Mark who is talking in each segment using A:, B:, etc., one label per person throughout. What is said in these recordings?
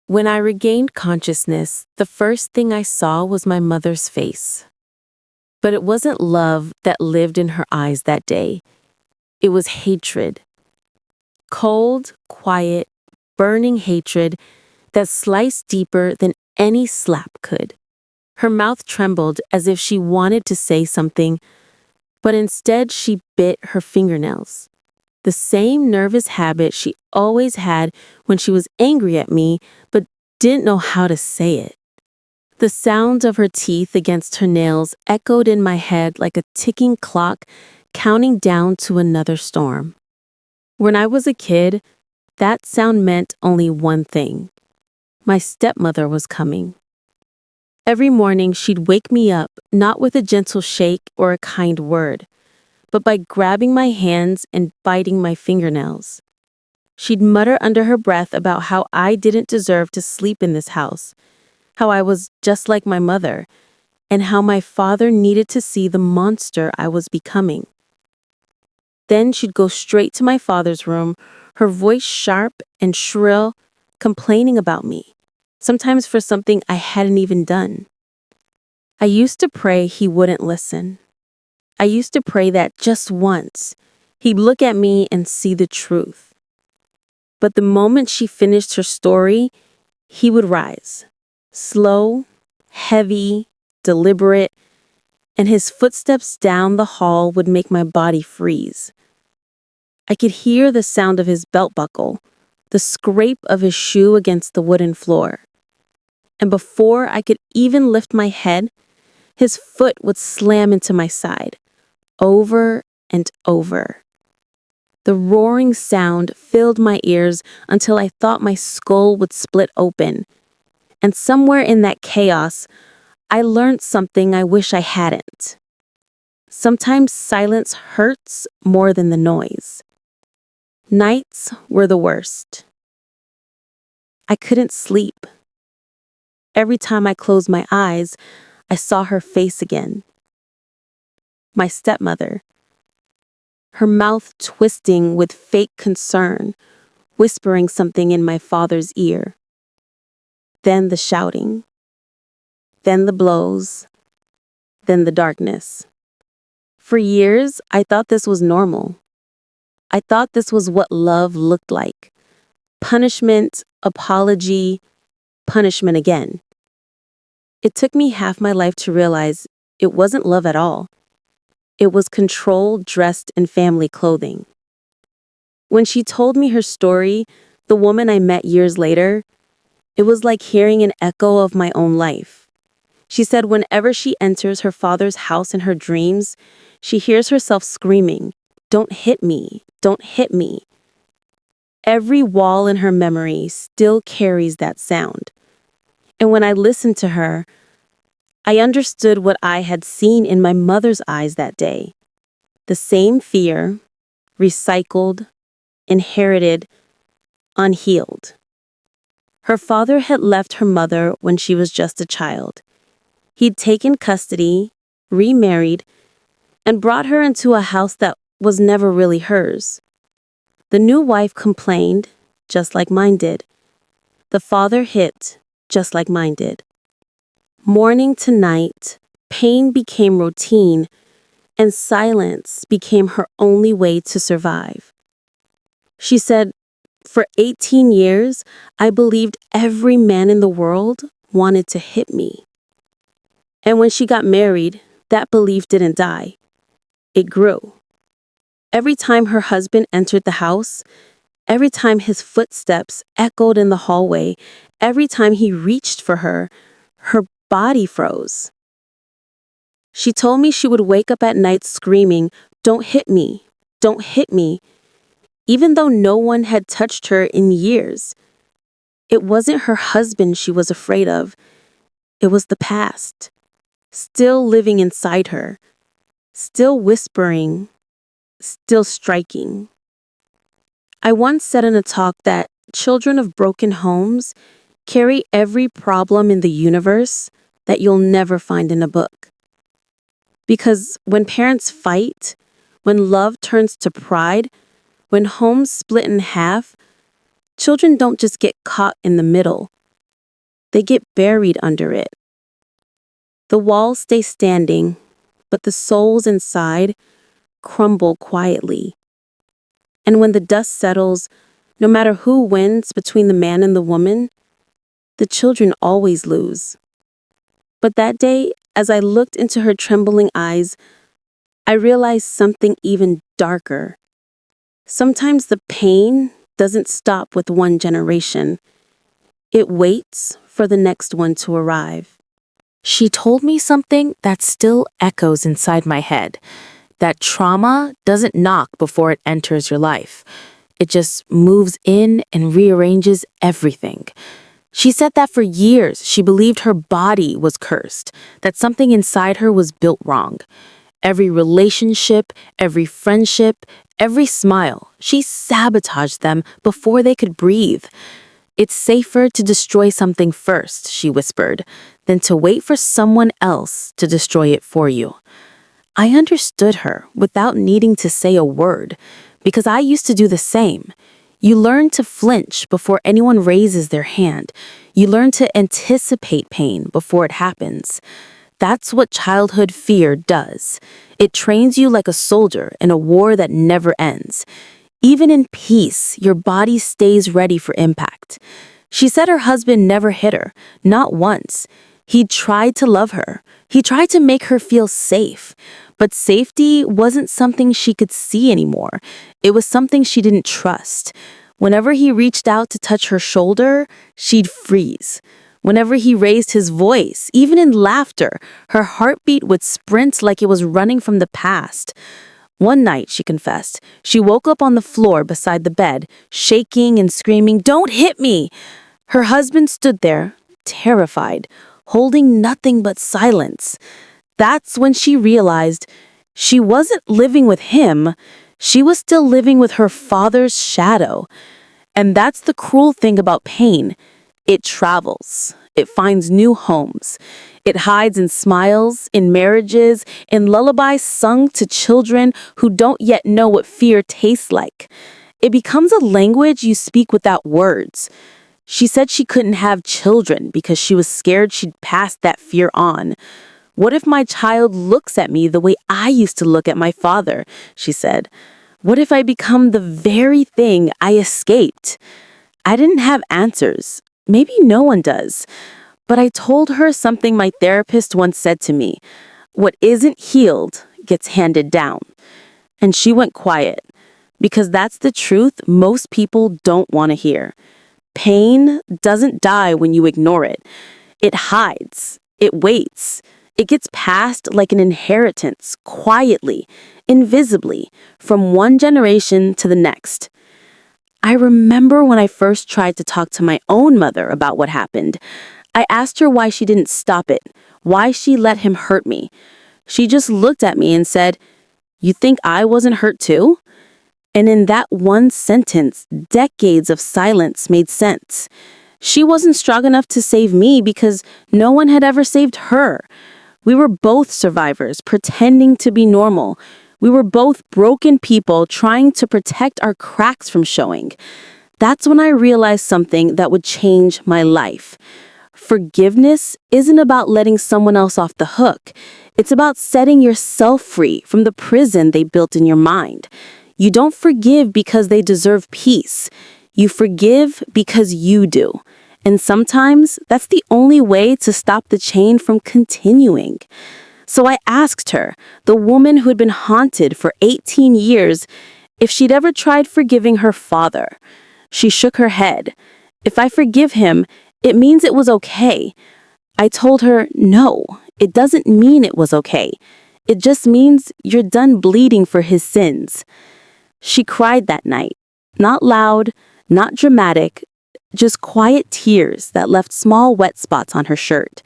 A: When I regained consciousness, the first thing I saw was my mother's face. But it wasn't love that lived in her eyes that day. It was hatred. Cold, quiet, burning hatred that sliced deeper than any slap could. Her mouth trembled as if she wanted to say something, but instead she bit her fingernails. The same nervous habit she always had when she was angry at me, but didn't know how to say it. The sound of her teeth against her nails echoed in my head like a ticking clock counting down to another storm. When I was a kid, that sound meant only one thing. My stepmother was coming. Every morning she'd wake me up, not with a gentle shake or a kind word, but by grabbing my hands and biting my fingernails. She'd mutter under her breath about how I didn't deserve to sleep in this house, how I was just like my mother, and how my father needed to see the monster I was becoming. Then she'd go straight to my father's room, her voice sharp and shrill, complaining about me, sometimes for something I hadn't even done. I used to pray he wouldn't listen. I used to pray that just once, he'd look at me and see the truth. But the moment she finished her story, he would rise. Slow, heavy, deliberate, and his footsteps down the hall would make my body freeze. I could hear the sound of his belt buckle, the scrape of his shoe against the wooden floor. And before I could even lift my head, his foot would slam into my side, over and over. The roaring sound filled my ears until I thought my skull would split open. And somewhere in that chaos, I learned something I wish I hadn't. Sometimes silence hurts more than the noise. Nights were the worst. I couldn't sleep. Every time I closed my eyes, I saw her face again. My stepmother. Her mouth twisting with fake concern, whispering something in my father's ear. Then the shouting. Then the blows. Then the darkness. For years, I thought this was normal. I thought this was what love looked like. Punishment, apology, punishment again. It took me half my life to realize it wasn't love at all. It was control dressed in family clothing. When she told me her story, the woman I met years later, it was like hearing an echo of my own life. She said whenever she enters her father's house in her dreams, she hears herself screaming, "Don't hit me, don't hit me." Every wall in her memory still carries that sound. And when I listened to her, I understood what I had seen in my mother's eyes that day. The same fear, recycled, inherited, unhealed. Her father had left her mother when she was just a child. He'd taken custody, remarried, and brought her into a house that was never really hers. The new wife complained, just like mine did. The father hit, just like mine did. Morning to night, pain became routine, and silence became her only way to survive. She said, "For 18 years, I believed every man in the world wanted to hit me." And when she got married, that belief didn't die. It grew. Every time her husband entered the house, every time his footsteps echoed in the hallway, every time he reached for her, her body froze. She told me she would wake up at night screaming, "Don't hit me, don't hit me," even though no one had touched her in years. It wasn't her husband she was afraid of. It was the past, still living inside her, still whispering, still striking. I once said in a talk that children of broken homes carry every problem in the universe that you'll never find in a book. Because when parents fight, when love turns to pride, when homes split in half, children don't just get caught in the middle. they get buried under it. The walls stay standing, but the souls inside crumble quietly. And when the dust settles, no matter who wins between the man and the woman, the children always lose. But that day, as I looked into her trembling eyes, I realized something even darker. Sometimes the pain doesn't stop with one generation. It waits for the next one to arrive. She told me something that still echoes inside my head. That trauma doesn't knock before it enters your life. It just moves in and rearranges everything. She said that for years she believed her body was cursed, that something inside her was built wrong. Every relationship, every friendship, every smile, she sabotaged them before they could breathe. It's safer to destroy something first, she whispered, than to wait for someone else to destroy it for you. I understood her without needing to say a word, because I used to do the same. You learn to flinch before anyone raises their hand. You learn to anticipate pain before it happens. That's what childhood fear does. It trains you like a soldier in a war that never ends. Even in peace, your body stays ready for impact. She said her husband never hit her, not once. He tried to love her. He tried to make her feel safe. But safety wasn't something she could see anymore. It was something she didn't trust. Whenever he reached out to touch her shoulder, she'd freeze. Whenever he raised his voice, even in laughter, her heartbeat would sprint like it was running from the past. One night, she confessed, she woke up on the floor beside the bed, shaking and screaming, "Don't hit me!" Her husband stood there, terrified, holding nothing but silence. That's when she realized she wasn't living with him, she was still living with her father's shadow. And that's the cruel thing about pain. It travels. It finds new homes. It hides in smiles, in marriages, in lullabies sung to children who don't yet know what fear tastes like. It becomes a language you speak without words. She said she couldn't have children because she was scared she'd pass that fear on. What if my child looks at me the way I used to look at my father? She said. What if I become the very thing I escaped? I didn't have answers. Maybe no one does. But I told her something my therapist once said to me. What isn't healed gets handed down. And she went quiet, because that's the truth most people don't want to hear. Pain doesn't die when you ignore it. It hides. It waits. It gets passed like an inheritance, quietly, invisibly, from one generation to the next. I remember when I first tried to talk to my own mother about what happened. I asked her why she didn't stop it, why she let him hurt me. She just looked at me and said, "You think I wasn't hurt too?" And in that one sentence, decades of silence made sense. She wasn't strong enough to save me because no one had ever saved her. We were both survivors, pretending to be normal. We were both broken people trying to protect our cracks from showing. That's when I realized something that would change my life. Forgiveness isn't about letting someone else off the hook. It's about setting yourself free from the prison they built in your mind. You don't forgive because they deserve peace. You forgive because you do. And sometimes that's the only way to stop the chain from continuing. So I asked her, the woman who had been haunted for 18 years, if she'd ever tried forgiving her father. She shook her head. If I forgive him, it means it was okay. I told her, no, it doesn't mean it was okay. It just means you're done bleeding for his sins. She cried that night. Not loud, not dramatic, just quiet tears that left small wet spots on her shirt.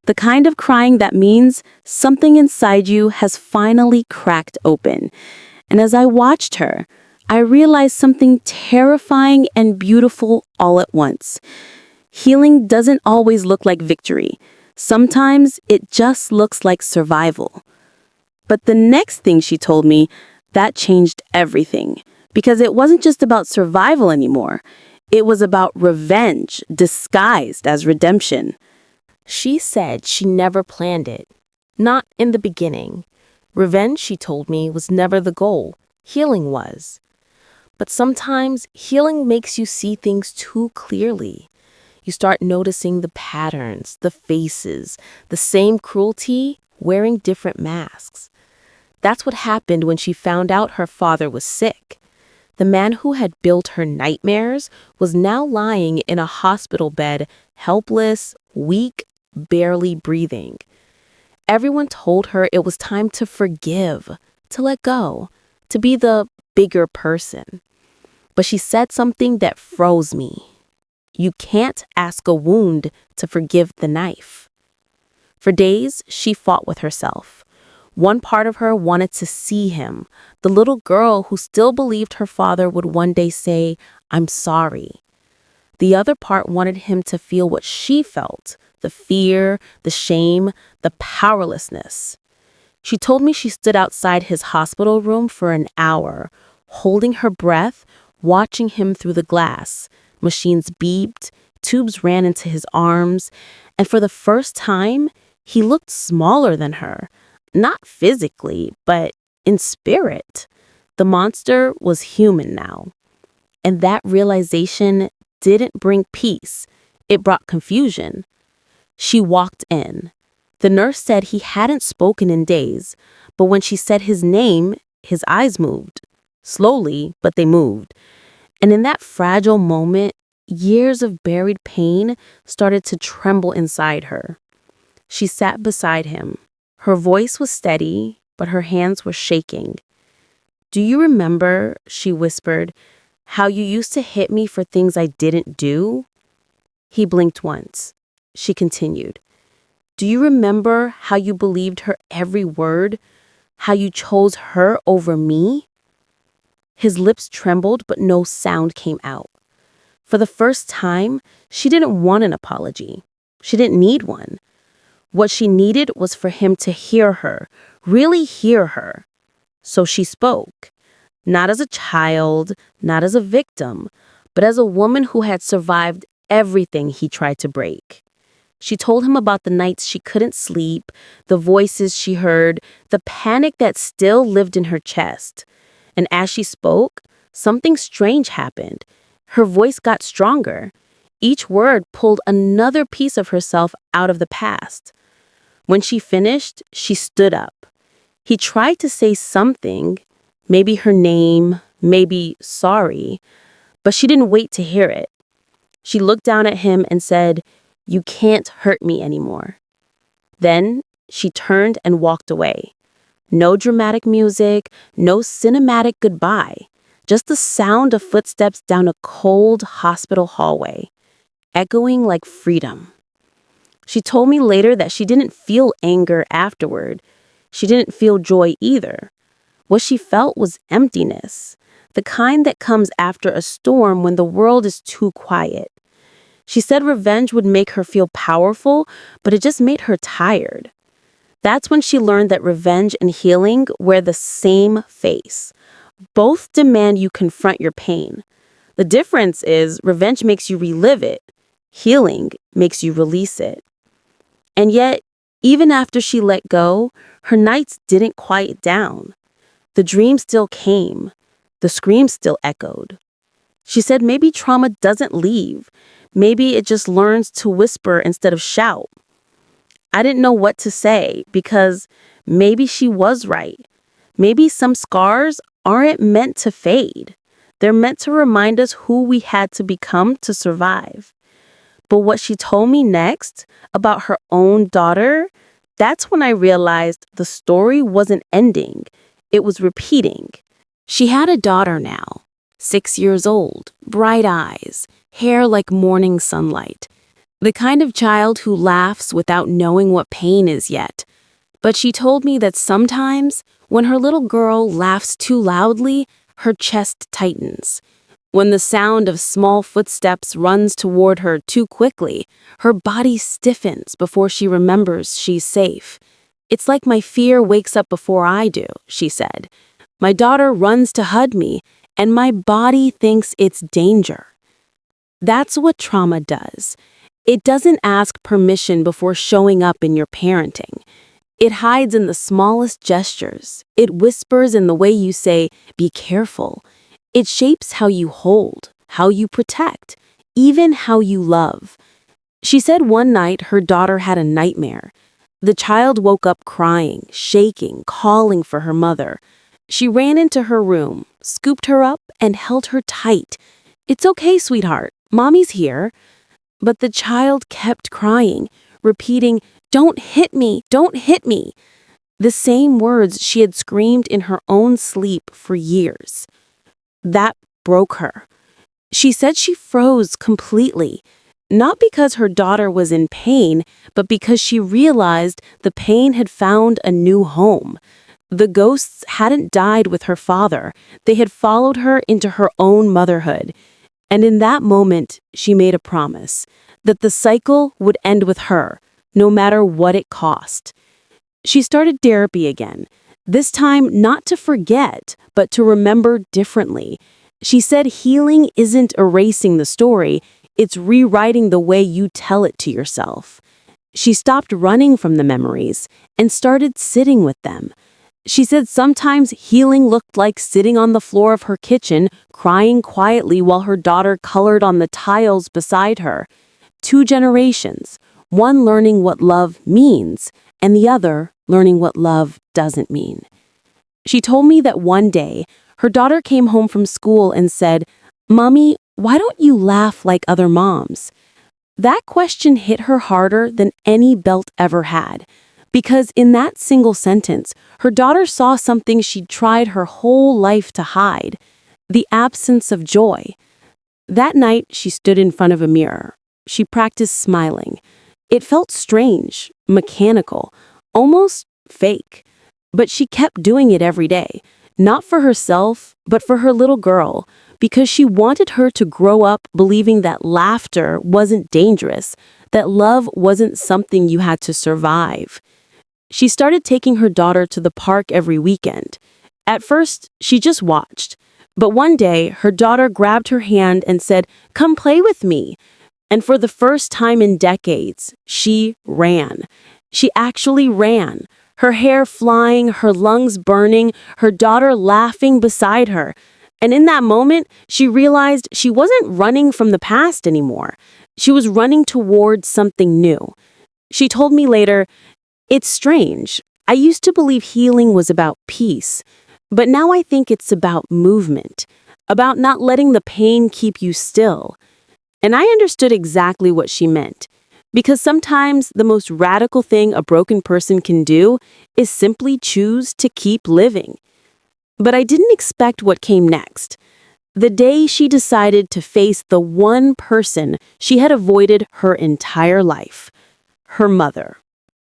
A: The kind of crying that means something inside you has finally cracked open. And as I watched her, I realized something terrifying and beautiful all at once. Healing doesn't always look like victory. Sometimes it just looks like survival. But the next thing she told me, that changed everything. Because it wasn't just about survival anymore. It was about revenge disguised as redemption. She said she never planned it. Not in the beginning. Revenge, she told me, was never the goal. Healing was. But sometimes healing makes you see things too clearly. You start noticing the patterns, the faces, the same cruelty wearing different masks. That's what happened when she found out her father was sick. The man who had built her nightmares was now lying in a hospital bed, helpless, weak, barely breathing. Everyone told her it was time to forgive, to let go, to be the bigger person. But she said something that froze me. You can't ask a wound to forgive the knife. For days, she fought with herself. One part of her wanted to see him, the little girl who still believed her father would one day say, "I'm sorry." The other part wanted him to feel what she felt, the fear, the shame, the powerlessness. She told me she stood outside his hospital room for an hour, holding her breath, watching him through the glass. Machines beeped, tubes ran into his arms, and for the first time, he looked smaller than her. Not physically, but in spirit. The monster was human now. And that realization didn't bring peace. It brought confusion. She walked in. The nurse said he hadn't spoken in days, but when she said his name, his eyes moved. Slowly, but they moved. And in that fragile moment, years of buried pain started to tremble inside her. She sat beside him. Her voice was steady, but her hands were shaking. "Do you remember," she whispered, "how you used to hit me for things I didn't do?" He blinked once. She continued, "Do you remember how you believed her every word? How you chose her over me?" His lips trembled, but no sound came out. For the first time, she didn't want an apology. She didn't need one. What she needed was for him to hear her, really hear her. So she spoke, not as a child, not as a victim, but as a woman who had survived everything he tried to break. She told him about the nights she couldn't sleep, the voices she heard, the panic that still lived in her chest. And as she spoke, something strange happened. Her voice got stronger. Each word pulled another piece of herself out of the past. When she finished, she stood up. He tried to say something, maybe her name, maybe sorry, but she didn't wait to hear it. She looked down at him and said, "You can't hurt me anymore." Then she turned and walked away. No dramatic music, no cinematic goodbye, just the sound of footsteps down a cold hospital hallway, echoing like freedom. She told me later that she didn't feel anger afterward. She didn't feel joy either. What she felt was emptiness, the kind that comes after a storm when the world is too quiet. She said revenge would make her feel powerful, but it just made her tired. That's when she learned that revenge and healing wear the same face. Both demand you confront your pain. The difference is revenge makes you relive it. Healing makes you release it. And yet, even after she let go, her nights didn't quiet down. The dreams still came. The screams still echoed. She said maybe trauma doesn't leave. Maybe it just learns to whisper instead of shout. I didn't know what to say because maybe she was right. Maybe some scars aren't meant to fade. They're meant to remind us who we had to become to survive. But what she told me next about her own daughter, that's when I realized the story wasn't ending. It was repeating. She had a daughter now, 6 years old, bright eyes, hair like morning sunlight. The kind of child who laughs without knowing what pain is yet. But she told me that sometimes, when her little girl laughs too loudly, her chest tightens. When the sound of small footsteps runs toward her too quickly, her body stiffens before she remembers she's safe. "It's like my fear wakes up before I do," she said. "My daughter runs to hug me, and my body thinks it's danger." That's what trauma does. It doesn't ask permission before showing up in your parenting. It hides in the smallest gestures. It whispers in the way you say, "Be careful." It shapes how you hold, how you protect, even how you love. She said one night her daughter had a nightmare. The child woke up crying, shaking, calling for her mother. She ran into her room, scooped her up, and held her tight. "It's okay, sweetheart. Mommy's here." But the child kept crying, repeating, "Don't hit me, don't hit me." The same words she had screamed in her own sleep for years. That broke her. She said she froze completely, not because her daughter was in pain, but because she realized the pain had found a new home. The ghosts hadn't died with her father. They had followed her into her own motherhood. And in that moment, she made a promise that the cycle would end with her, no matter what it cost. She started therapy again, this time not to forget, but to remember differently. She said healing isn't erasing the story, it's rewriting the way you tell it to yourself. She stopped running from the memories and started sitting with them. She said sometimes healing looked like sitting on the floor of her kitchen, crying quietly while her daughter colored on the tiles beside her. 2 generations, one learning what love means, and the other learning what love doesn't mean. She told me that one day, her daughter came home from school and said, "Mommy, why don't you laugh like other moms?" That question hit her harder than any belt ever had. Because in that single sentence, her daughter saw something she'd tried her whole life to hide, the absence of joy. That night, she stood in front of a mirror. She practiced smiling. It felt strange, mechanical, almost fake. But she kept doing it every day, not for herself, but for her little girl, because she wanted her to grow up believing that laughter wasn't dangerous, that love wasn't something you had to survive. She started taking her daughter to the park every weekend. At first, she just watched. But one day, her daughter grabbed her hand and said, "Come play with me." And for the first time in decades, she ran. She actually ran. Her hair flying, her lungs burning, her daughter laughing beside her. And in that moment, she realized she wasn't running from the past anymore. She was running towards something new. She told me later, "It's strange. I used to believe healing was about peace, but now I think it's about movement, about not letting the pain keep you still." And I understood exactly what she meant, because sometimes the most radical thing a broken person can do is simply choose to keep living. But I didn't expect what came next. The day she decided to face the one person she had avoided her entire life, her mother.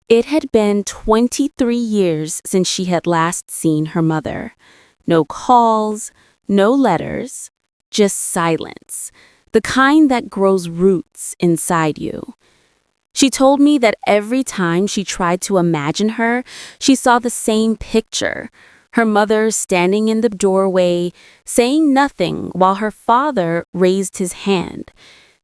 A: It had been 23 years since she had last seen her mother. No calls, no letters, just silence, the kind that grows roots inside you. She told me that every time she tried to imagine her, she saw the same picture. Her mother standing in the doorway, saying nothing while her father raised his hand.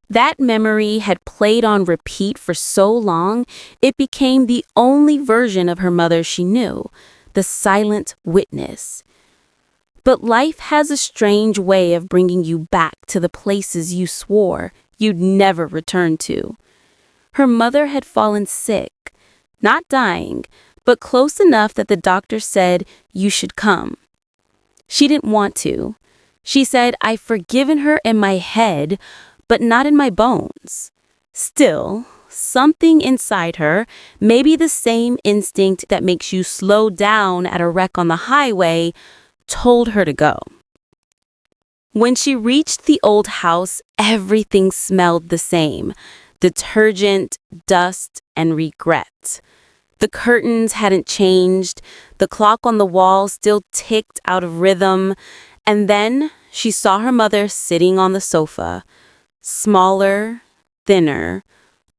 A: That memory had played on repeat for so long, it became the only version of her mother she knew, the silent witness. But life has a strange way of bringing you back to the places you swore you'd never return to. Her mother had fallen sick, not dying, but close enough that the doctor said, "You should come." She didn't want to. She said, "I've forgiven her in my head, but not in my bones." Still, something inside her, maybe the same instinct that makes you slow down at a wreck on the highway, told her to go. When she reached the old house, everything smelled the same: detergent, dust, and regret. The curtains hadn't changed, the clock on the wall still ticked out of rhythm, and then she saw her mother sitting on the sofa. Smaller, thinner,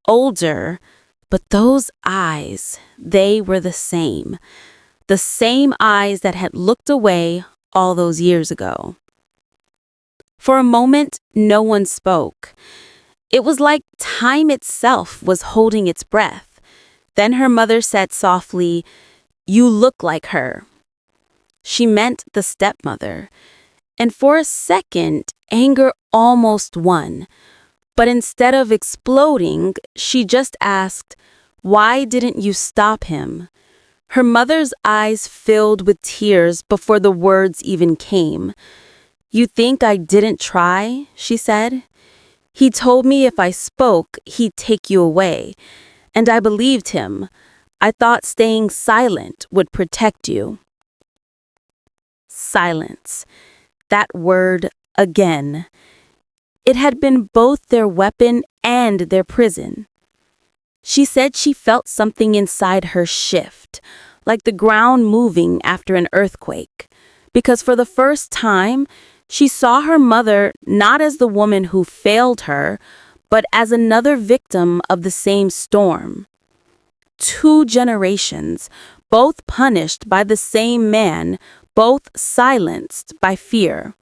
A: older, but those eyes, they were the same. The same eyes that had looked away all those years ago. For a moment, no one spoke.
B: It was like time itself was holding its breath. Then her mother said softly, "You look like her." She meant the stepmother. And for a second, anger almost won. But instead of exploding, she just asked, "Why didn't you stop him?" Her mother's eyes filled with tears before the words even came. "You think I didn't try?" she said. "He told me if I spoke, he'd take you away. And I believed him. I thought staying silent would protect you." Silence. That word again. It had been both their weapon and their prison. She said she felt something inside her shift, like the ground moving after an earthquake, because for the first time, she saw her mother not as the woman who failed her, but as another victim of the same storm. 2 generations, both punished by the same man, both silenced by fear.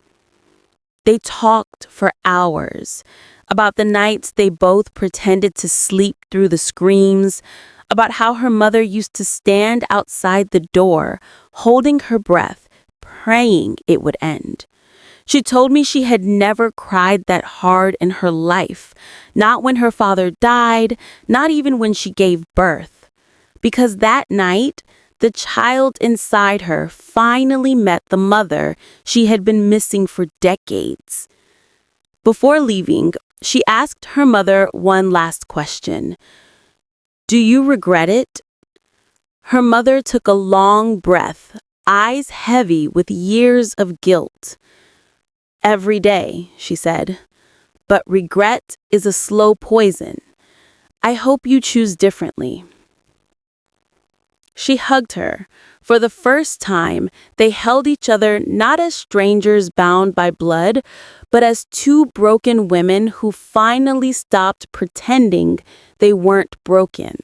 B: They talked for hours about the nights they both pretended to sleep through the screams, about how her mother used to stand outside the door, holding her breath, praying it would end. She told me she had never cried that hard in her life, not when her father died, not even when she gave birth. Because that night, the child inside her finally met the mother she had been missing for decades. Before leaving, she asked her mother one last question. "Do you regret it?" Her mother took a long breath, eyes heavy with years of guilt. "Every day," she said, "but regret is a slow poison. I hope you choose differently." She hugged her. For the first time, they held each other not as strangers bound by blood, but as 2 broken women who finally stopped pretending they weren't broken.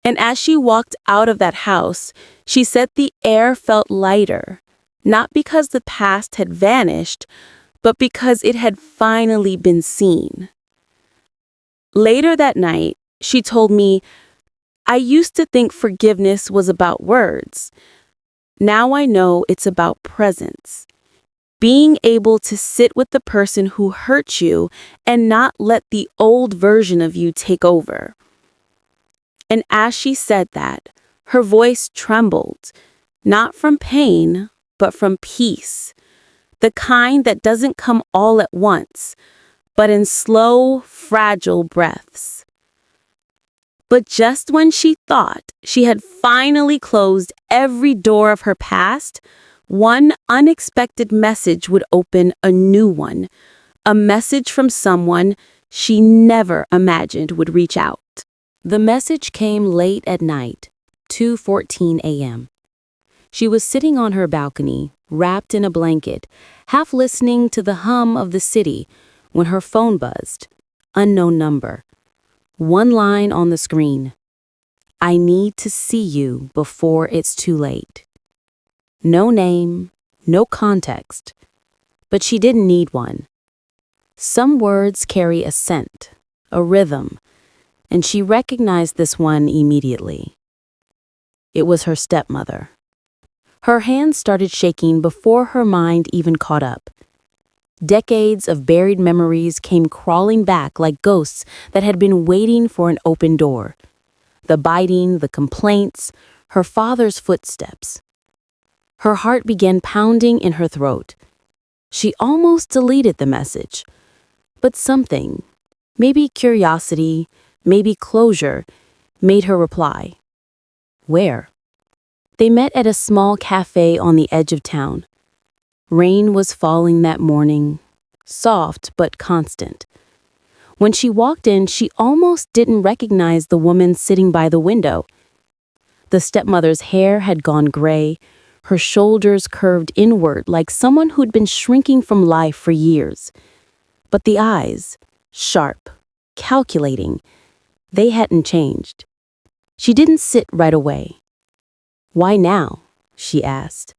B: And as she walked out of that house, she said the air felt lighter, not because the past had vanished, but because it had finally been seen. Later that night, she told me, "I used to think forgiveness was about words. Now I know it's about presence. Being able to sit with the person who hurt you and not let the old version of you take over." And as she said that, her voice trembled, not from pain, but from peace, the kind that doesn't come all at once, but in slow, fragile breaths. But just when she thought she had finally closed every door of her past, one unexpected message would open a new one, a message from someone she never imagined would reach out. The message came late at night, 2:14 a.m. She was sitting on her balcony, wrapped in a blanket, half listening to the hum of the city, when her phone buzzed. Unknown number. One line on the screen. "I need to see you before it's too late." No name, no context. But she didn't need one. Some words carry a scent, a rhythm, and she recognized this one immediately. It was her stepmother. Her hands started shaking before her mind even caught up. Decades of buried memories came crawling back like ghosts that had been waiting for an open door. The biting, the complaints, her father's footsteps. Her heart began pounding in her throat. She almost deleted the message. But something, maybe curiosity, maybe closure, made her reply. Where? They met at a small cafe on the edge of town. Rain was falling that morning, soft but constant. When she walked in, she almost didn't recognize the woman sitting by the window. The stepmother's hair had gone gray, her shoulders curved inward like someone who'd been shrinking from life for years. But the eyes, sharp, calculating, they hadn't changed. She didn't sit right away. "Why now?" she asked.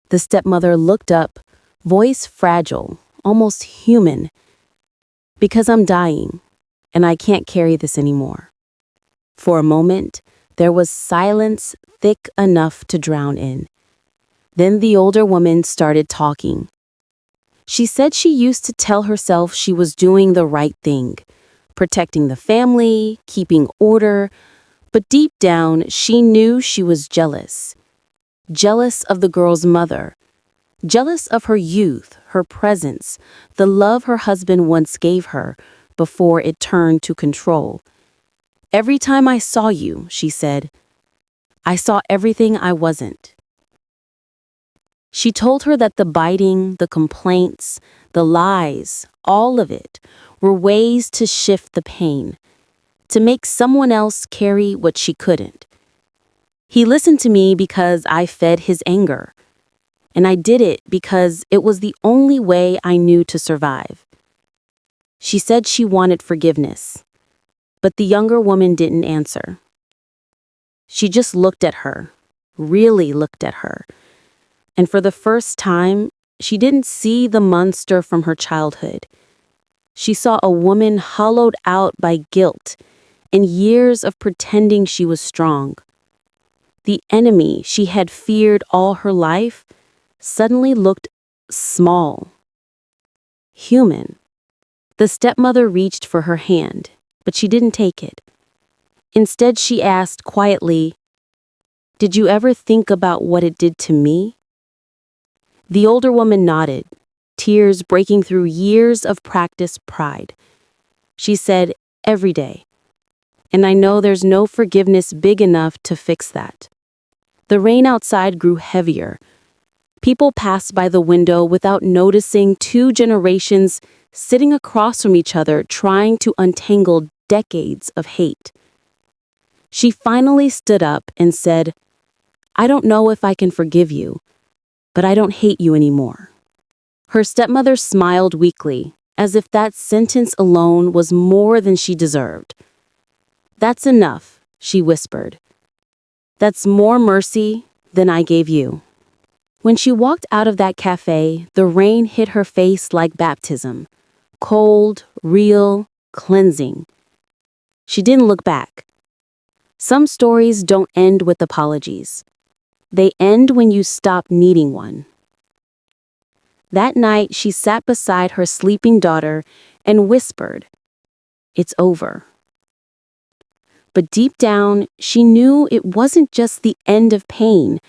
B: The stepmother looked up, voice fragile, almost human. Because I'm dying, and I can't carry this anymore. For a moment, there was silence thick enough to drown in. Then the older woman started talking. She said she used to tell herself she was doing the right thing, protecting the family, keeping order, but deep down, she knew she was jealous. Jealous of the girl's mother, jealous of her youth, her presence, the love her husband once gave her before it turned to control. Every time I saw you, she said, I saw everything I wasn't. She told her that the biting, the complaints, the lies, all of it, were ways to shift the pain, to make someone else carry what she couldn't. He listened to me because I fed his anger, and I did it because it was the only way I knew to survive. She said she wanted forgiveness, but the younger woman didn't answer. She just looked at her, really looked at her. And for the first time, she didn't see the monster from her childhood. She saw a woman hollowed out by guilt and years of pretending she was strong. The enemy she had feared all her life suddenly looked small, human. The stepmother reached for her hand, but she didn't take it. Instead, she asked quietly, "Did you ever think about what it did to me?" The older woman nodded, tears breaking through years of practiced pride. She said, "Every day. And I know there's no forgiveness big enough to fix that." The rain outside grew heavier. People passed by the window without noticing two generations sitting across from each other trying to untangle decades of hate. She finally stood up and said, "I don't know if I can forgive you, but I don't hate you anymore." Her stepmother smiled weakly, as if that sentence alone was more than she deserved. "That's enough," she whispered. "That's more mercy than I gave you." When she walked out of that cafe, the rain hit her face like baptism. Cold, real, cleansing. She didn't look back. Some stories don't end with apologies. They end when you stop needing one. That night, she sat beside her sleeping daughter and whispered, "It's over." But deep down, she knew it wasn't just the end of pain.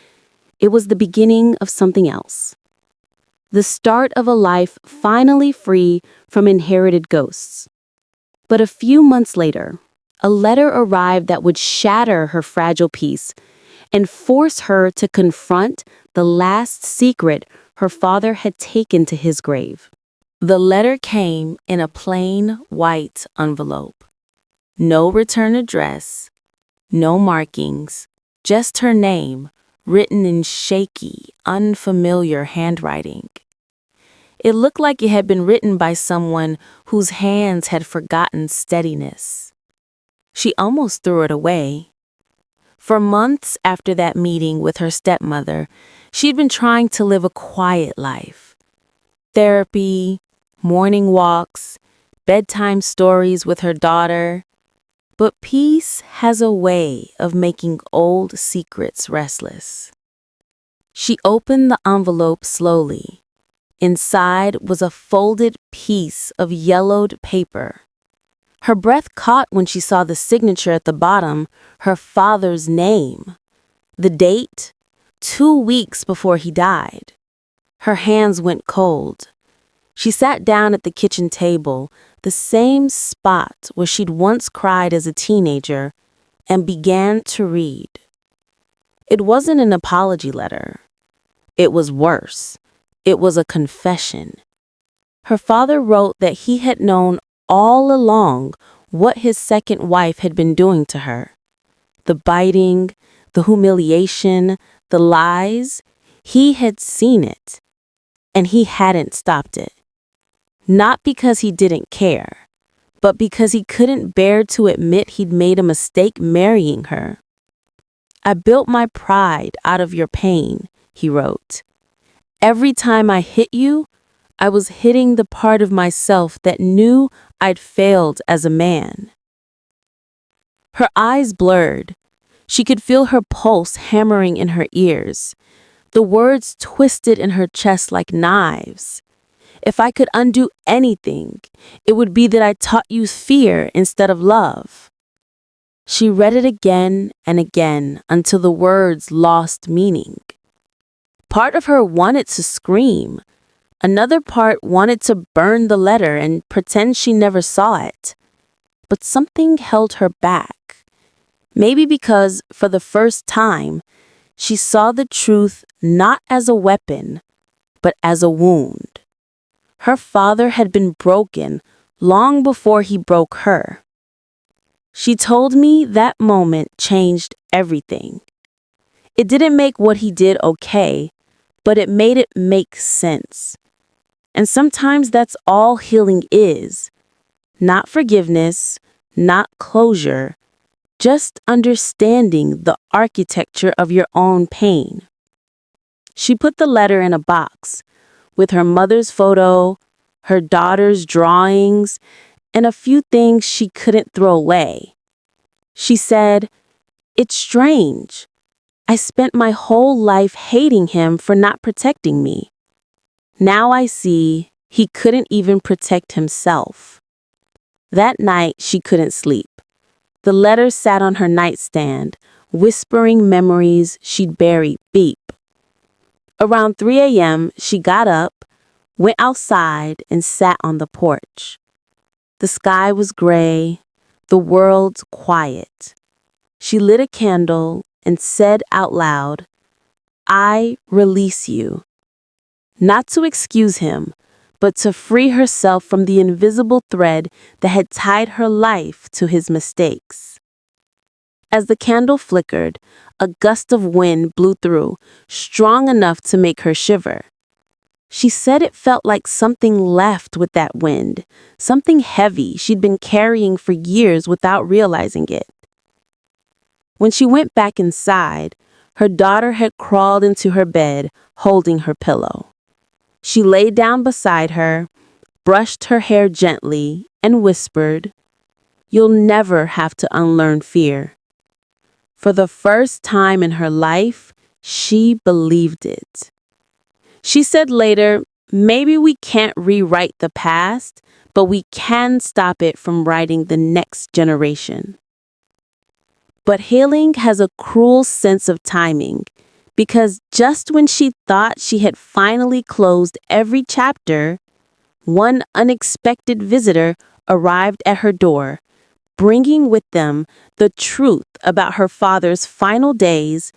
B: It was the beginning of something else. The start of a life finally free from inherited ghosts. But a few months later, a letter arrived that would shatter her fragile peace and force her to confront the last secret her father had taken to his grave. The letter came in a plain white envelope. No return address, no markings, just her name, written in shaky, unfamiliar handwriting. It looked like it had been written by someone whose hands had forgotten steadiness. She almost threw it away. For months after that meeting with her stepmother, she'd been trying to live a quiet life. Therapy, morning walks, bedtime stories with her daughter. But peace has a way of making old secrets restless. She opened the envelope slowly. Inside was a folded piece of yellowed paper. Her breath caught when she saw the signature at the bottom, her father's name. The date, 2 weeks before he died. Her hands went cold. She sat down at the kitchen table, the same spot where she'd once cried as a teenager, and began to read. It wasn't an apology letter. It was worse. It was a confession. Her father wrote that he had known all along what his second wife had been doing to her. The biting, the humiliation, the lies, he had seen it, and he hadn't stopped it. Not because he didn't care, but because he couldn't bear to admit he'd made a mistake marrying her. "I built my pride out of your pain," he wrote. "Every time I hit you, I was hitting the part of myself that knew
A: I'd failed as a man. Her eyes blurred. She could feel her pulse hammering in her ears. The words twisted in her chest like knives. If I could undo anything, it would be that I taught you fear instead of love. She read it again and again until the words lost meaning. Part of her wanted to scream. Another part wanted to burn the letter and pretend she never saw it. But something held her back. Maybe because, for the first time, she saw the truth not as a weapon, but as a wound. Her father had been broken long before he broke her. She told me that moment changed everything. It didn't make what he did okay, but it made it make sense. And sometimes that's all healing is. Not forgiveness, not closure, just understanding the architecture of your own pain. She put the letter in a box with her mother's photo, her daughter's drawings, and a few things she couldn't throw away. She said, "It's strange. I spent my whole life hating him for not protecting me. Now I see he couldn't even protect himself." That night, she couldn't sleep. The letter sat on her nightstand, whispering memories she'd buried deep. Around 3 a.m., she got up, went outside, and sat on the porch. The sky was gray, the world quiet. She lit a candle and said out loud, "I release you." Not to excuse him, but to free herself from the invisible thread that had tied her life to his mistakes. As the candle flickered, a gust of wind blew through, strong enough to make her shiver. She said it felt like something left with that wind, something heavy she'd been carrying for years without realizing it. When she went back inside, her daughter had crawled into her bed, holding her pillow. She lay down beside her, brushed her hair gently, and whispered, "You'll never have to unlearn fear." For the first time in her life, she believed it. She said later, "Maybe we can't rewrite the past, but we can stop it from writing the next generation." But healing has a cruel sense of timing, because just when she thought she had finally closed every chapter, one unexpected visitor arrived at her door, bringing with them the truth about her father's final days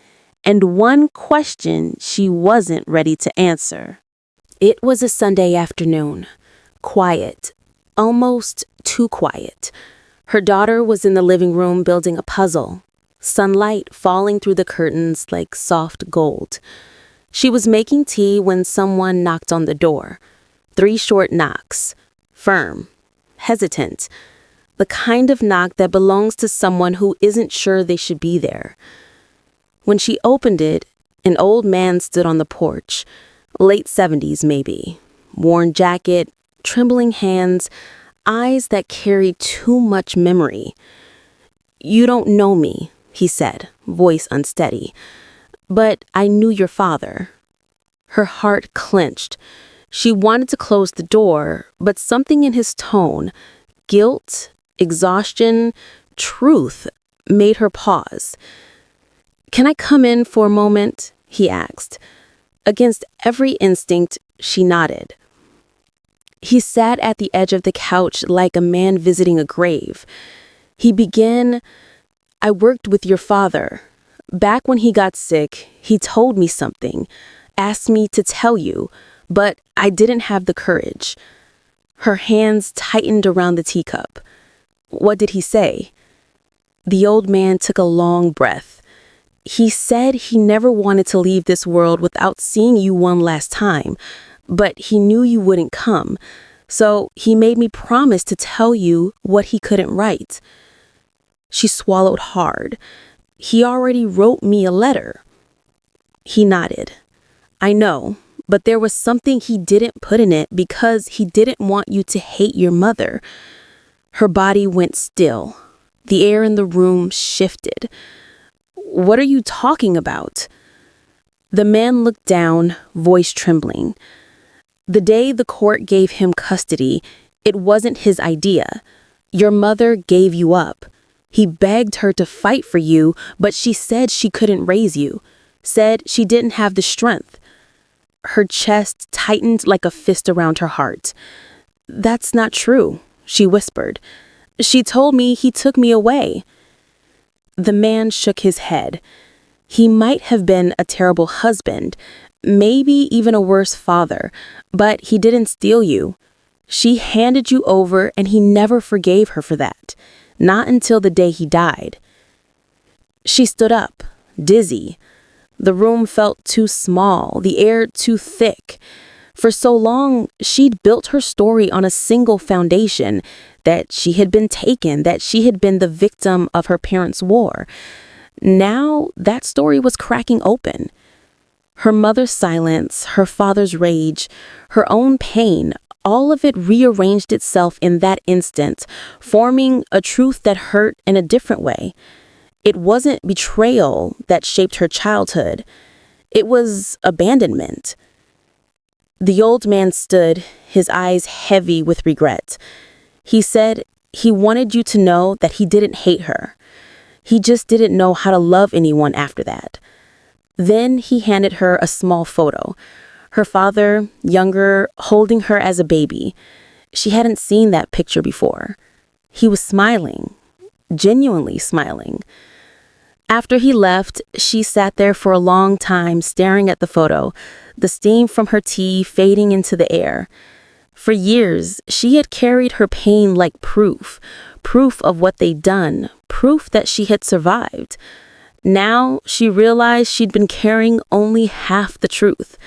A: and one question she wasn't ready to answer. It was a Sunday afternoon, quiet, almost too quiet. Her daughter was in the living room building a puzzle, sunlight falling through the curtains like soft gold. She was making tea when someone knocked on the door. 3 short knocks, firm, hesitant, the kind of knock that belongs to someone who isn't sure they should be there. When she opened it, an old man stood on the porch, late 70s maybe, worn jacket, trembling hands, eyes that carried too much memory. "You don't know me," he said, voice unsteady, "but I knew your father." Her heart clenched. She wanted to close the door, but something in his tone, guilt, exhaustion, truth, made her pause. "Can I come in for a moment?" he asked. Against every instinct, she nodded. He sat at the edge of the couch like a man visiting a grave. He began, "I worked with your father. Back when he got sick, he told me something, asked me to tell you, but I didn't have the courage." Her hands tightened around the teacup. "What did he say?" The old man took a long breath. "He said he never wanted to leave this world without seeing you one last time, but he knew you wouldn't come, so he made me promise to tell you what he couldn't write." She swallowed hard. "He already wrote me a letter." He nodded. "I know, but there was something he didn't put in it because he didn't want you to hate your mother.
B: Her body went still. The air in the room shifted. "What are you talking about?" The man looked down, voice trembling. "The day the court gave him custody, it wasn't his idea. Your mother gave you up. He begged her to fight for you, but she said she couldn't raise you, said she didn't have the strength." Her chest tightened like a fist around her heart. "That's not true," she whispered. "She told me he took me away." The man shook his head. He might have been a terrible husband, maybe even a worse father, but he didn't steal you. She handed you over, and he never forgave her for that, not until the day he died. She stood up, dizzy. The room felt too small, the air too thick. For so long, she'd built her story on a single foundation, that she had been taken, that she had been the victim of her parents' war. Now, that story was cracking open. Her mother's silence, her father's rage, her own pain, all of it rearranged itself in that instant, forming a truth that hurt in a different way. It wasn't betrayal that shaped her childhood. It was abandonment. The old man stood, his eyes heavy with regret. He said he wanted you to know that he didn't hate her. He just didn't know how to love anyone after that. Then he handed her a small photo. Her father, younger, holding her as a baby. She hadn't seen that picture before. He was smiling, genuinely smiling. After he left, she sat there for a long time staring at the photo, the steam from her tea fading into the air. For years, she had carried her pain like proof of what they'd done, proof that she had survived. Now she realized she'd been carrying only half the truth.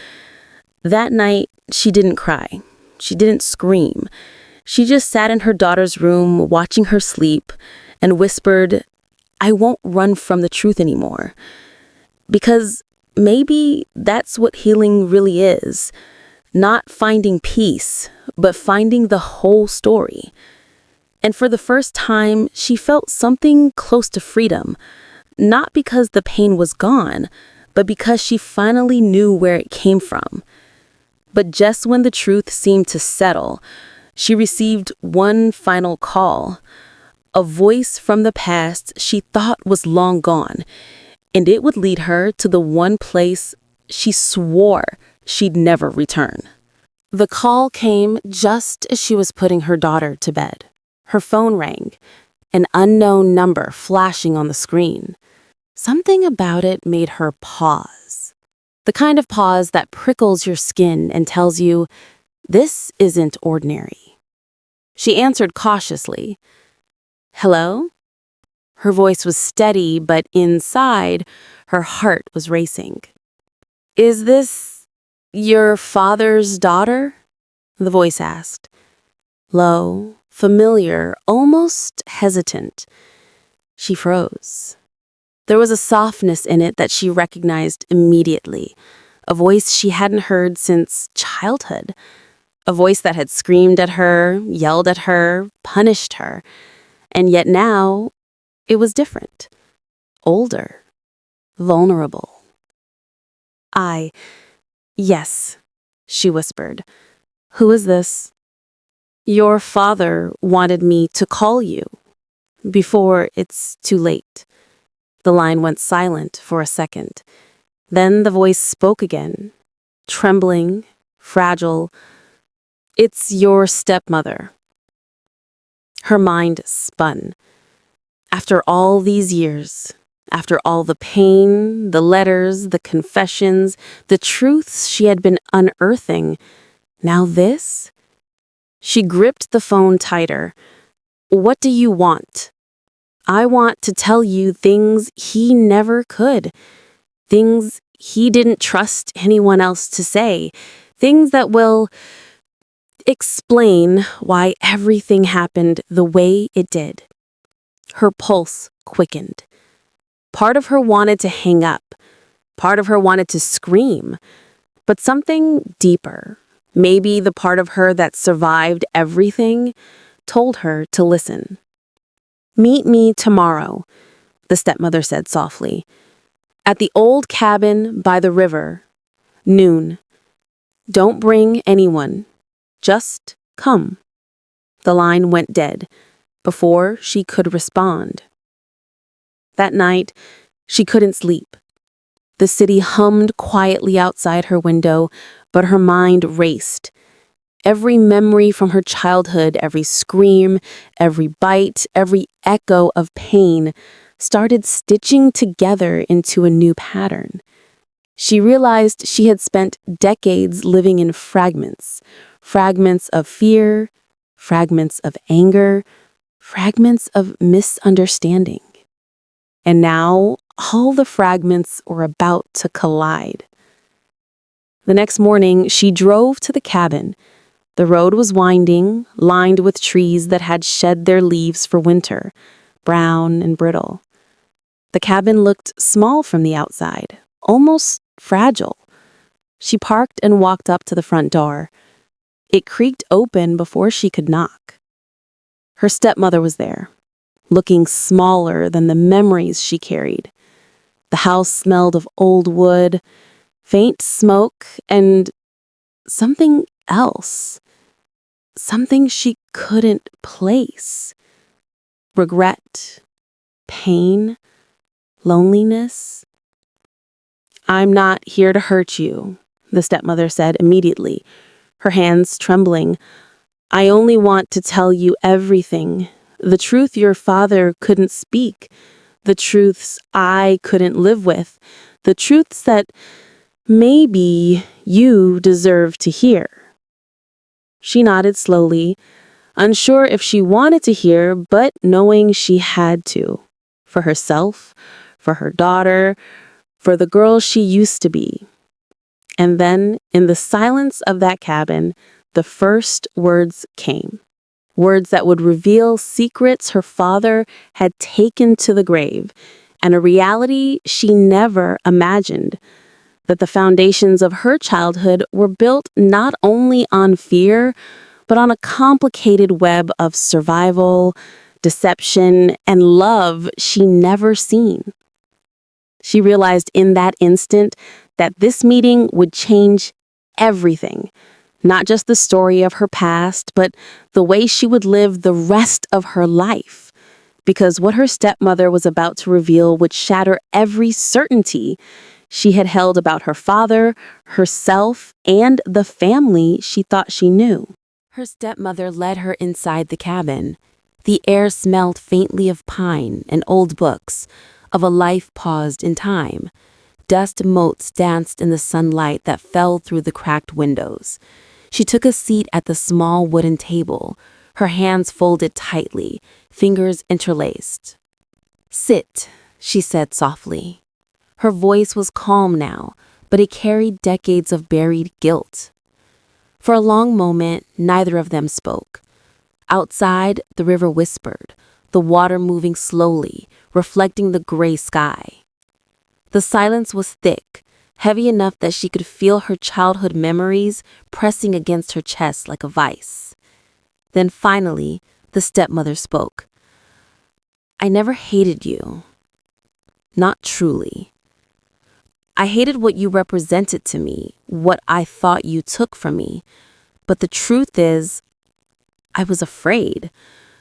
B: That night, she didn't cry. She didn't scream. She just sat in her daughter's room, watching her sleep, and whispered, "I won't run from the truth anymore." Because maybe that's what healing really is. Not finding peace, but finding the whole story. And for the first time, she felt something close to freedom. Not because the pain was gone, but because she finally knew where it came from. But just when the truth seemed to settle, she received one final call. A voice from the past she thought was long gone, and it would lead her to the one place she swore she'd never return. The call came just as she was putting her daughter to bed. Her phone rang, an unknown number flashing on the screen. Something about it made her pause. The kind of pause that prickles your skin and tells you, this isn't ordinary. She answered cautiously. "Hello?" Her voice was steady, but inside, her heart was racing. "Is this your father's daughter?" the voice asked. Low, familiar, almost hesitant. She froze. There was a softness in it that she recognized immediately, a voice she hadn't heard since childhood, a voice that had screamed at her, yelled at her, punished her. And yet now, it was different. Older. Vulnerable. Yes, she whispered. "Who is this?" "Your father wanted me to call you before it's too late." The line went silent for a second. Then the voice spoke again, trembling, fragile. "It's your stepmother." Her mind spun. After all these years, after all the pain, the letters, the confessions, the truths she had been unearthing, now this? She gripped the phone tighter. "What do you want?" "I want to tell you things he never could. Things he didn't trust anyone else to say. Things that will explain why everything happened the way it did." Her pulse quickened. Part of her wanted to hang up. Part of her wanted to scream. But something deeper, maybe the part of her that survived everything,
A: told her to listen. "Meet me tomorrow," the stepmother said softly, "at the old cabin by the river, noon. Don't bring anyone. Just come." The line went dead before she could respond. That night, she couldn't sleep. The city hummed quietly outside her window, but her mind raced. Every memory from her childhood, every scream, every bite, every echo of pain started stitching together into a new pattern. She realized she had spent decades living in fragments of fear, fragments of anger, fragments of misunderstanding. And now all the fragments were about to collide. The next morning, she drove to the cabin. The road was winding, lined with trees that had shed their leaves for winter, brown and brittle. The cabin looked small from the outside, almost fragile. She parked and walked up to the front door. It creaked open before she could knock. Her stepmother was there, looking smaller than the memories she carried. The house smelled of old wood, faint smoke, and something else. Something she couldn't place. Regret, pain, loneliness. "I'm not here to hurt you," the stepmother said immediately, her hands trembling. "I only want to tell you everything. The truth your father couldn't speak. The truths I couldn't live with. The truths that maybe you deserve to hear." She nodded slowly, unsure if she wanted to hear, but knowing she had to. For herself, for her daughter, for the girl she used to be. And then, in the silence of that cabin, the first words came. Words that would reveal secrets her father had taken to the grave, and a reality she never imagined. That the foundations of her childhood were built not only on fear, but on a complicated web of survival, deception, and love she never seen. She realized in that instant that this meeting would change everything. Not just the story of her past, but the way she would live the rest of her life. Because what her stepmother was about to reveal would shatter every certainty she had held about her father, herself, and the family she thought she knew. Her stepmother led her inside the cabin. The air smelled faintly of pine and old books, of a life paused in time. Dust motes danced in the sunlight that fell through the cracked windows. She took a seat at the small wooden table, her hands folded tightly, fingers interlaced. "Sit," she said softly. Her voice was calm now, but it carried decades of buried guilt. For a long moment, neither of them spoke. Outside, the river whispered, the water moving slowly, reflecting the gray sky. The silence was thick, heavy enough that she could feel her childhood memories pressing against her chest like a vice. Then finally, the stepmother spoke. "I never hated you. Not truly. I hated what you represented to me, what I thought you took from me. But the truth is, I was afraid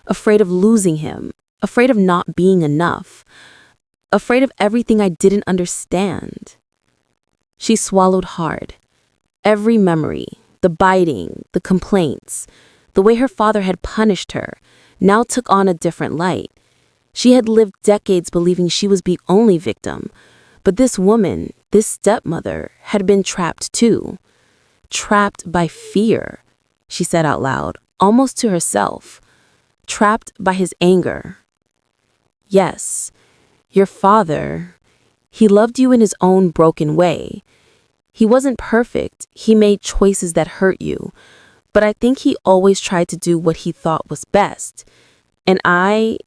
A: of losing him, afraid of not being enough, afraid of everything I didn't understand." She swallowed hard. Every memory, the biting, the complaints, the way her father had punished her, now took on a different light. She had lived decades believing she was the only victim, but this woman, this stepmother, had been trapped too. Trapped by fear, she said out loud, almost to herself. Trapped by his anger. "Yes, your father, he loved you in his own broken way. He wasn't perfect, he made choices that hurt you, but I think he always tried to do what he thought was best. And I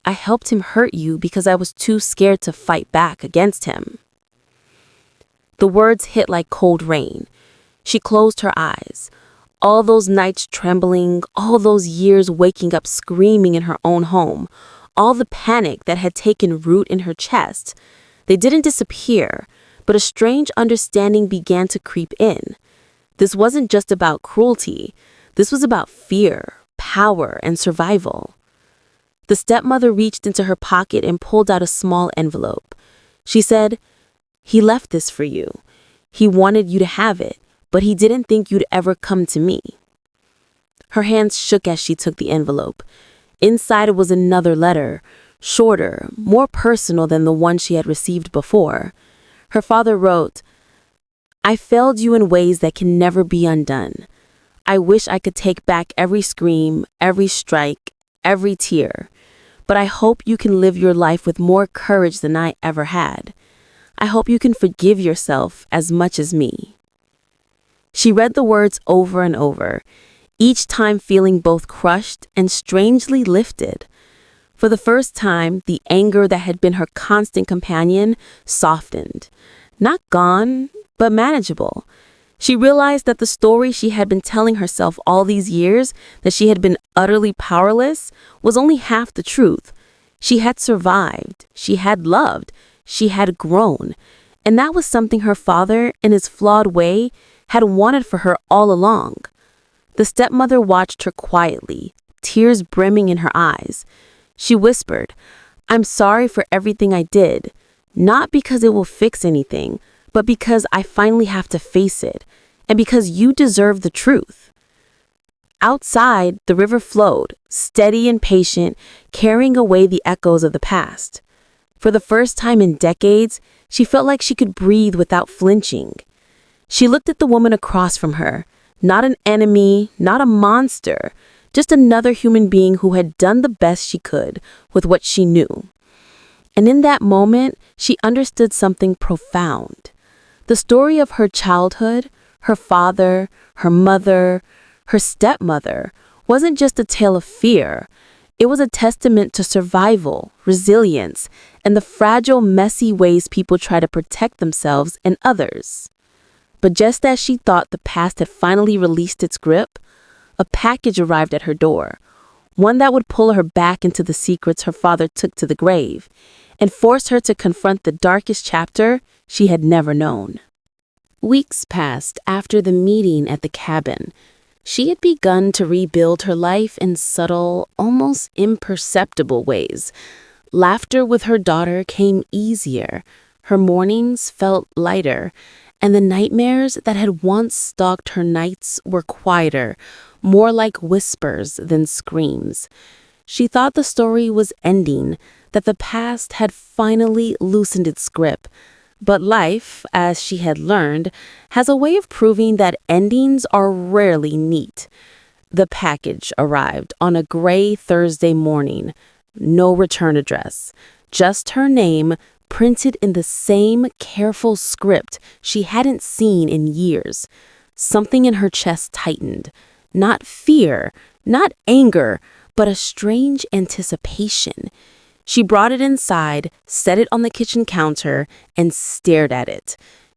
A: helped him hurt you because I was too scared to fight back against him." The words hit like cold rain. She closed her eyes. All those nights trembling, all those years waking up screaming in her own home, all the panic that had taken root in her chest, they didn't disappear, but a strange understanding began to creep in. This wasn't just about cruelty. This was about fear, power, and survival. The stepmother reached into her pocket and pulled out a small envelope. She said, "He left this for you. He wanted you to have it, but he didn't think you'd ever come to me." Her hands shook as she took the envelope. Inside was another letter, shorter, more personal than the one she had received before. Her father wrote, "I failed you in ways that can never be undone. I wish I could take back every scream, every strike, every tear. But I hope you can live your life with more courage than I ever had. I hope you can forgive yourself as much as me." She read the words over and over, each time feeling both crushed and strangely lifted. For the first time, the anger that had been her constant companion softened. Not gone, but manageable. She realized that the story she had been telling herself all these years, that she had been utterly powerless, was only half the truth. She had survived, she had loved, she had grown, and that was something her father, in his flawed way, had wanted for her all along. The stepmother watched her quietly, tears brimming in her eyes. She whispered, "I'm sorry for everything I did, not because it will fix anything, but because I finally have to face it, and because you deserve the truth." Outside, the river flowed, steady and patient, carrying away the echoes of the past. For the first time in decades, she felt like she could breathe without flinching. She looked at the woman across from her, not an enemy, not a monster, just another human being who had done the best she could with what she knew. And in that moment, she understood something profound. The story of her childhood, her father, her mother, her stepmother, wasn't just a tale of fear. It was a testament to survival, resilience, and the fragile, messy ways people try to protect themselves and others. But just as she thought the past had finally released its grip, a package arrived at her door, one that would pull her back into the secrets her father took to the grave, and force her to confront the darkest chapter she had never known. Weeks passed after the meeting at the cabin. She had begun to rebuild her life in subtle, almost imperceptible ways. Laughter with her daughter came easier. Her mornings felt lighter, and the nightmares that had once stalked her nights were quieter, more like whispers than screams. She thought the story was ending, that the past had finally loosened its grip. But life, as she had learned, has a way of proving that endings are rarely neat. The package arrived on a gray Thursday morning. No return address, just her name printed in the same careful script she hadn't seen in years. Something in her chest tightened. Not fear, not anger, but a strange anticipation. She brought it inside, set it on the kitchen counter, and stared at it.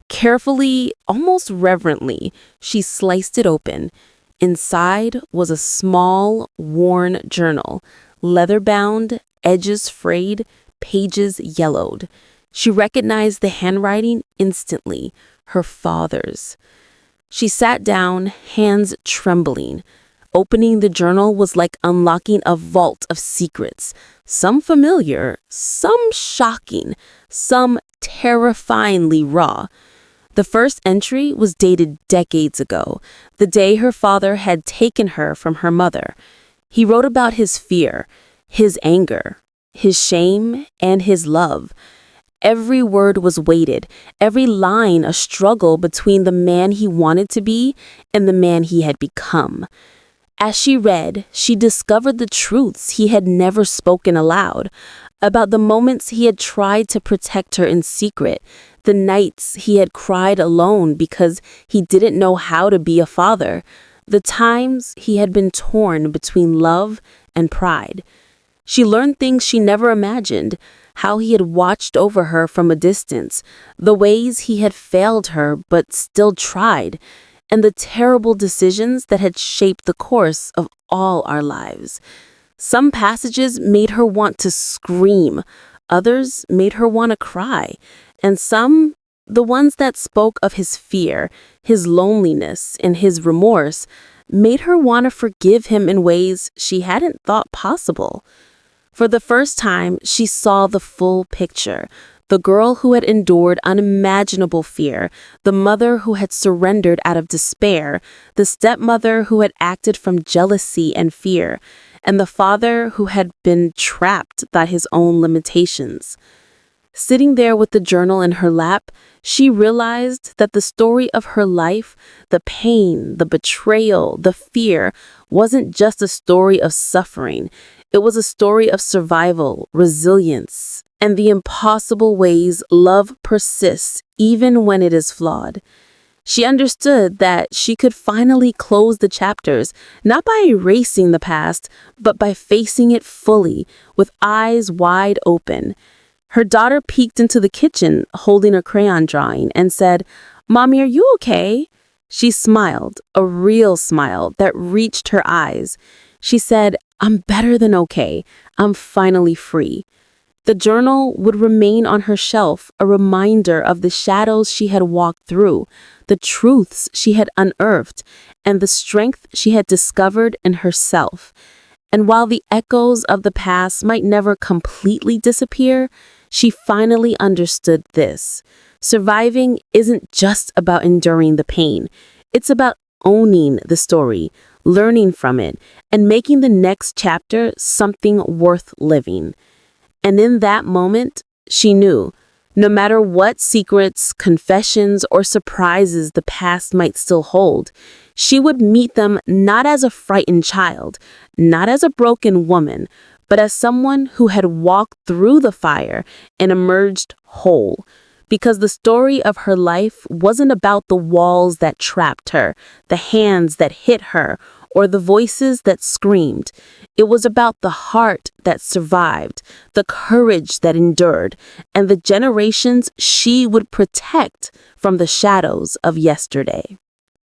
A: Carefully, almost reverently, she sliced it open. Inside was a small, worn journal, leather-bound, edges frayed, pages yellowed. She recognized the handwriting instantly, her father's. She sat down, hands trembling. Opening the journal was like unlocking a vault of secrets, some familiar, some shocking, some terrifyingly raw. The first entry was dated decades ago, the day her father had taken her from her mother. He wrote about his fear, his anger, his shame, and his love. Every word was weighted, every line a struggle between the man he wanted to be and the man he had become. As she read, she discovered the truths he had never spoken aloud, about the moments he had tried to protect her in secret, the nights he had cried alone because he didn't know how to be a father, the times he had been torn between love and pride. She learned things she never imagined, how he had watched over her from a distance, the ways he had failed her but still tried,
B: and the terrible decisions that had shaped the course of all our lives. Some passages made her want to scream, others made her want to cry, and some, the ones that spoke of his fear, his loneliness, and his remorse, made her want to forgive him in ways she hadn't thought possible. For the first time, she saw the full picture. The girl who had endured unimaginable fear, the mother who had surrendered out of despair, the stepmother who had acted from jealousy and fear, and the father who had been trapped by his own limitations. Sitting there with the journal in her lap, she realized that the story of her life, the pain, the betrayal, the fear, wasn't just a story of suffering. It was a story of survival, resilience, and the impossible ways love persists even when it is flawed. She understood that she could finally close the chapters, not by erasing the past, but by facing it fully, with eyes wide open. Her daughter peeked into the kitchen, holding a crayon drawing, and said, "Mommy, are you okay?" She smiled, a real smile that reached her eyes. She said, "I'm better than okay. I'm finally free." The journal would remain on her shelf, a reminder of the shadows she had walked through, the truths she had unearthed, and the strength she had discovered in herself. And while the echoes of the past might never completely disappear, she finally understood this. Surviving isn't just about enduring the pain. It's about owning the story, learning from it, and making the next chapter something worth living. And in that moment, she knew, no matter what secrets, confessions, or surprises the past might still hold, she would meet them not as a frightened child, not as a broken woman, but as someone who had walked through the fire and emerged whole. Because the story of her life wasn't about the walls that trapped her, the hands that hit her, or the voices that screamed. It was about the heart that survived, the courage that endured, and the generations she would protect from the shadows of yesterday.